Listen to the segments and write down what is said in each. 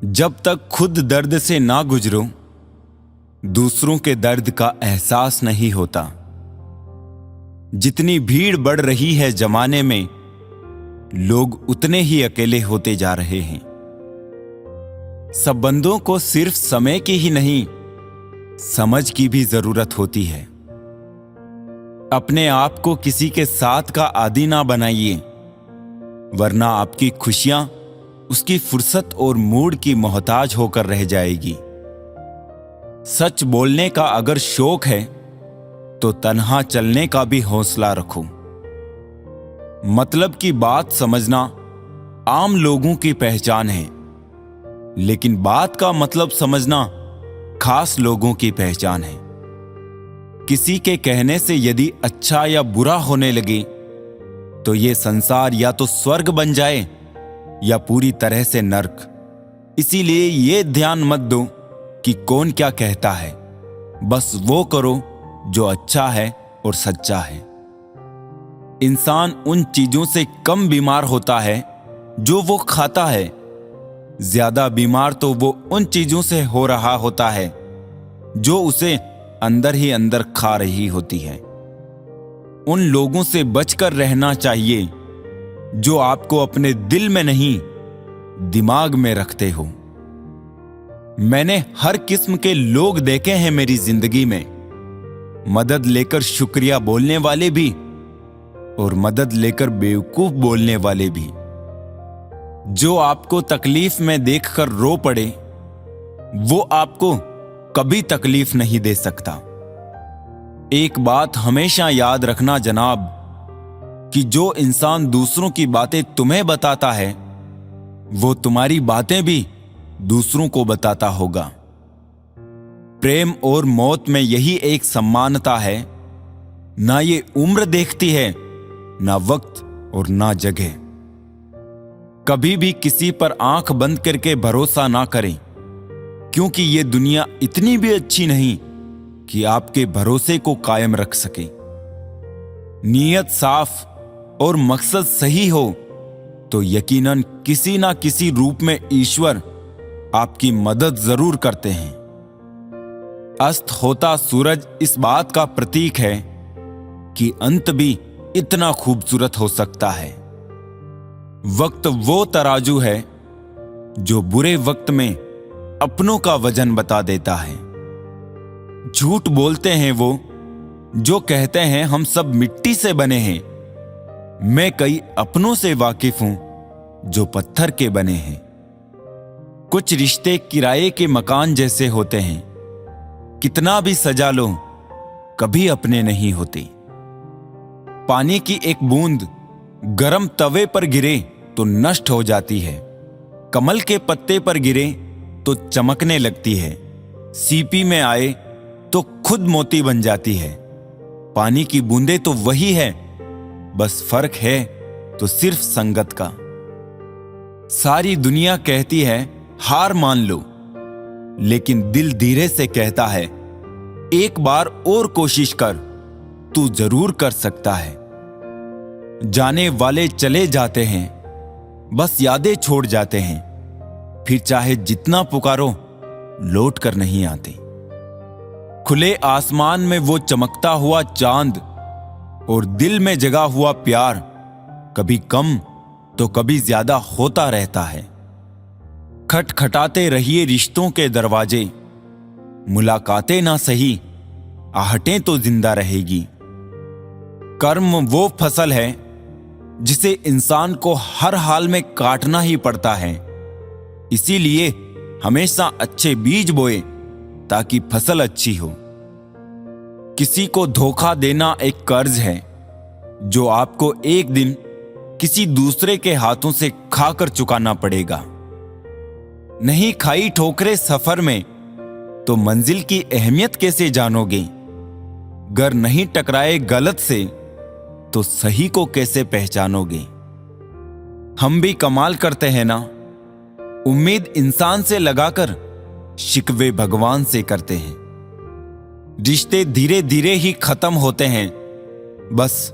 जब तक खुद दर्द से ना गुजरो, दूसरों के दर्द का एहसास नहीं होता। जितनी भीड़ बढ़ रही है जमाने में, लोग उतने ही अकेले होते जा रहे हैं। संबंधों को सिर्फ समय की ही नहीं, समझ की भी जरूरत होती है। अपने आप को किसी के साथ का आदी ना बनाइए, वरना आपकी खुशियां उसकी फुर्सत और मूड की मोहताज होकर रह जाएगी। सच बोलने का अगर शौक है तो तन्हा चलने का भी हौसला रखो। मतलब की बात समझना आम लोगों की पहचान है, लेकिन बात का मतलब समझना खास लोगों की पहचान है। किसी के कहने से यदि अच्छा या बुरा होने लगे तो ये संसार या तो स्वर्ग बन जाए या पूरी तरह से नर्क। इसीलिए ये ध्यान मत दो कि कौन क्या कहता है, बस वो करो जो अच्छा है और सच्चा है। इंसान उन चीजों से कम बीमार होता है जो वो खाता है, ज्यादा बीमार तो वो उन चीजों से हो रहा होता है जो उसे अंदर ही अंदर खा रही होती है। उन लोगों से बचकर रहना चाहिए जो आपको अपने दिल में नहीं, दिमाग में रखते हो। मैंने हर किस्म के लोग देखे हैं मेरी जिंदगी में, मदद लेकर शुक्रिया बोलने वाले भी और मदद लेकर बेवकूफ बोलने वाले भी। जो आपको तकलीफ में देखकर रो पड़े, वो आपको कभी तकलीफ नहीं दे सकता। एक बात हमेशा याद रखना जनाब, कि जो इंसान दूसरों की बातें तुम्हें बताता है, वो तुम्हारी बातें भी दूसरों को बताता होगा। प्रेम और मौत में यही एक समानता है, ना ये उम्र देखती है, ना वक्त और ना जगह। कभी भी किसी पर आंख बंद करके भरोसा ना करें, क्योंकि ये दुनिया इतनी भी अच्छी नहीं कि आपके भरोसे को कायम रख सके। नीयत साफ और मकसद सही हो तो यकीनन किसी ना किसी रूप में ईश्वर आपकी मदद जरूर करते हैं। अस्त होता सूरज इस बात का प्रतीक है कि अंत भी इतना खूबसूरत हो सकता है। वक्त वो तराजू है जो बुरे वक्त में अपनों का वजन बता देता है। झूठ बोलते हैं वो जो कहते हैं हम सब मिट्टी से बने हैं। मैं कई अपनों से वाकिफ हूं जो पत्थर के बने हैं। कुछ रिश्ते किराए के मकान जैसे होते हैं, कितना भी सजा लो कभी अपने नहीं होते। पानी की एक बूंद गरम तवे पर गिरे तो नष्ट हो जाती है, कमल के पत्ते पर गिरे तो चमकने लगती है, सीपी में आए तो खुद मोती बन जाती है। पानी की बूंदें तो वही है, बस फर्क है तो सिर्फ संगत का। सारी दुनिया कहती है हार मान लो, लेकिन दिल धीरे से कहता है एक बार और कोशिश कर, तू जरूर कर सकता है। जाने वाले चले जाते हैं, बस यादें छोड़ जाते हैं, फिर चाहे जितना पुकारो लौट कर नहीं आते। खुले आसमान में वो चमकता हुआ चांद और दिल में जगा हुआ प्यार कभी कम तो कभी ज्यादा होता रहता है। खटखटाते रहिए रिश्तों के दरवाजे, मुलाकातें ना सही आहटें तो जिंदा रहेगी। कर्म वो फसल है जिसे इंसान को हर हाल में काटना ही पड़ता है। इसीलिए हमेशा अच्छे बीज बोए ताकि फसल अच्छी हो। किसी को धोखा देना एक कर्ज है जो आपको एक दिन किसी दूसरे के हाथों से खाकर चुकाना पड़ेगा। नहीं खाई ठोकरें सफर में तो मंजिल की अहमियत कैसे जानोगे? गर नहीं टकराए गलत से तो सही को कैसे पहचानोगे? हम भी कमाल करते हैं ना, उम्मीद इंसान से लगाकर शिकवे भगवान से करते हैं। रिश्ते धीरे धीरे ही खत्म होते हैं, बस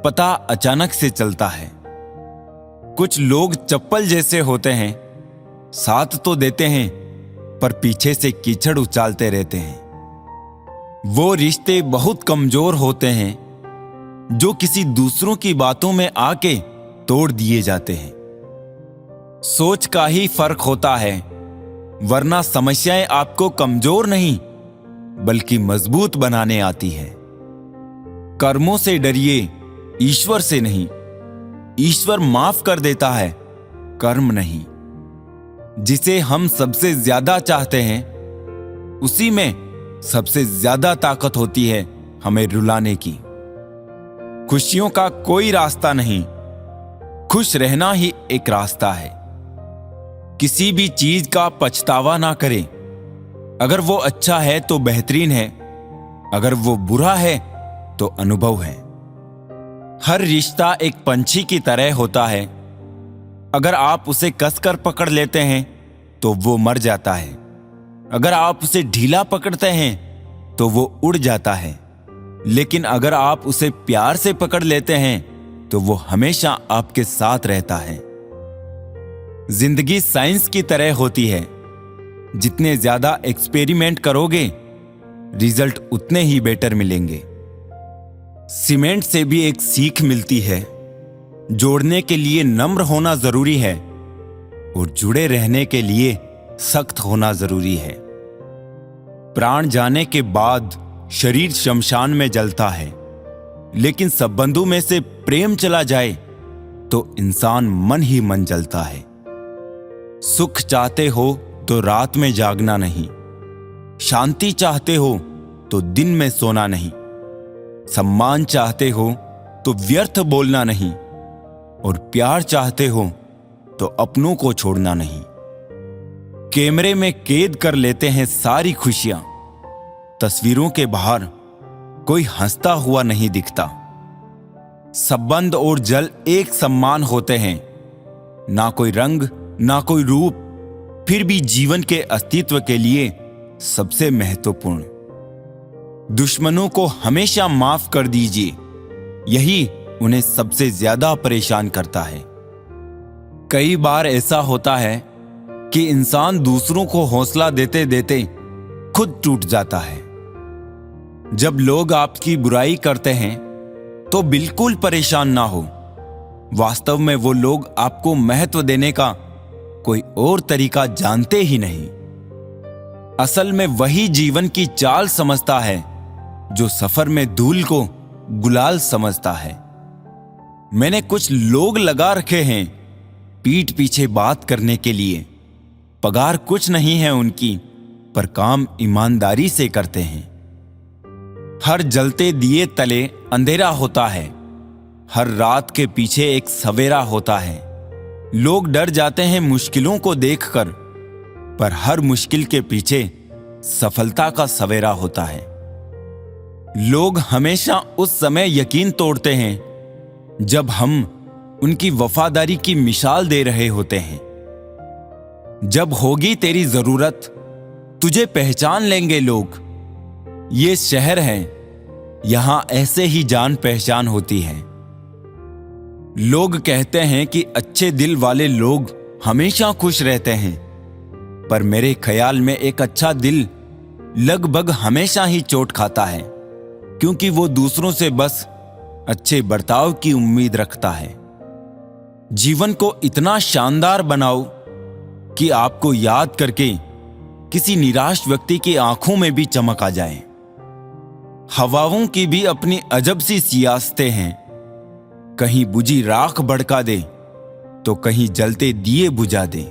पता अचानक से चलता है। कुछ लोग चप्पल जैसे होते हैं, साथ तो देते हैं पर पीछे से कीचड़ उछालते रहते हैं। वो रिश्ते बहुत कमजोर होते हैं जो किसी दूसरों की बातों में आके तोड़ दिए जाते हैं। सोच का ही फर्क होता है, वरना समस्याएं आपको कमजोर नहीं बल्कि मजबूत बनाने आती है। कर्मों से डरिए, ईश्वर से नहीं। ईश्वर माफ कर देता है, कर्म नहीं। जिसे हम सबसे ज्यादा चाहते हैं उसी में सबसे ज्यादा ताकत होती है हमें रुलाने की। खुशियों का कोई रास्ता नहीं, खुश रहना ही एक रास्ता है। किसी भी चीज का पछतावा ना करें। अगर वो अच्छा है तो बेहतरीन है, अगर वो बुरा है तो अनुभव है। हर रिश्ता एक पंछी की तरह होता है। अगर आप उसे कसकर पकड़ लेते हैं तो वो मर जाता है, अगर आप उसे ढीला पकड़ते हैं तो वो उड़ जाता है, लेकिन अगर आप उसे प्यार से पकड़ लेते हैं तो वो हमेशा आपके साथ रहता है। जिंदगी साइंस की तरह होती है। जितने ज्यादा एक्सपेरिमेंट करोगे रिजल्ट उतने ही बेटर मिलेंगे। सीमेंट से भी एक सीख मिलती है, जोड़ने के लिए नम्र होना जरूरी है और जुड़े रहने के लिए सख्त होना जरूरी है। प्राण जाने के बाद शरीर शमशान में जलता है, लेकिन संबंधों में से प्रेम चला जाए तो इंसान मन ही मन जलता है। सुख चाहते हो तो रात में जागना नहीं, शांति चाहते हो तो दिन में सोना नहीं, सम्मान चाहते हो तो व्यर्थ बोलना नहीं, और प्यार चाहते हो तो अपनों को छोड़ना नहीं। कैमरे में कैद कर लेते हैं सारी खुशियां, तस्वीरों के बाहर कोई हंसता हुआ नहीं दिखता। संबंध और जल एक समान होते हैं, ना कोई रंग ना कोई रूप, फिर भी जीवन के अस्तित्व के लिए सबसे महत्वपूर्ण। दुश्मनों को हमेशा माफ कर दीजिए, यही उन्हें सबसे ज्यादा परेशान करता है। कई बार ऐसा होता है कि इंसान दूसरों को हौसला देते देते खुद टूट जाता है। जब लोग आपकी बुराई करते हैं तो बिल्कुल परेशान ना हो। वास्तव में वो लोग आपको महत्व देने का कोई और तरीका जानते ही नहीं। असल में वही जीवन की चाल समझता है जो सफर में धूल को गुलाल समझता है। मैंने कुछ लोग लगा रखे हैं पीठ पीछे बात करने के लिए। पगार कुछ नहीं है उनकी, पर काम ईमानदारी से करते हैं। हर जलते दिए तले अंधेरा होता है, हर रात के पीछे एक सवेरा होता है। लोग डर जाते हैं मुश्किलों को देखकर, पर हर मुश्किल के पीछे सफलता का सवेरा होता है। लोग हमेशा उस समय यकीन तोड़ते हैं जब हम उनकी वफादारी की मिसाल दे रहे होते हैं। जब होगी तेरी जरूरत तुझे पहचान लेंगे लोग। ये शहर है, यहां ऐसे ही जान पहचान होती है। लोग कहते हैं कि अच्छे दिल वाले लोग हमेशा खुश रहते हैं, पर मेरे ख्याल में एक अच्छा दिल लगभग हमेशा ही चोट खाता है, क्योंकि वो दूसरों से बस अच्छे बर्ताव की उम्मीद रखता है। जीवन को इतना शानदार बनाओ कि आपको याद करके किसी निराश व्यक्ति की आंखों में भी चमक आ जाए। हवाओं की भी अपनी अजब सी सियासतें हैं, कहीं बुझी राख भड़का दे तो कहीं जलते दिए बुझा दे।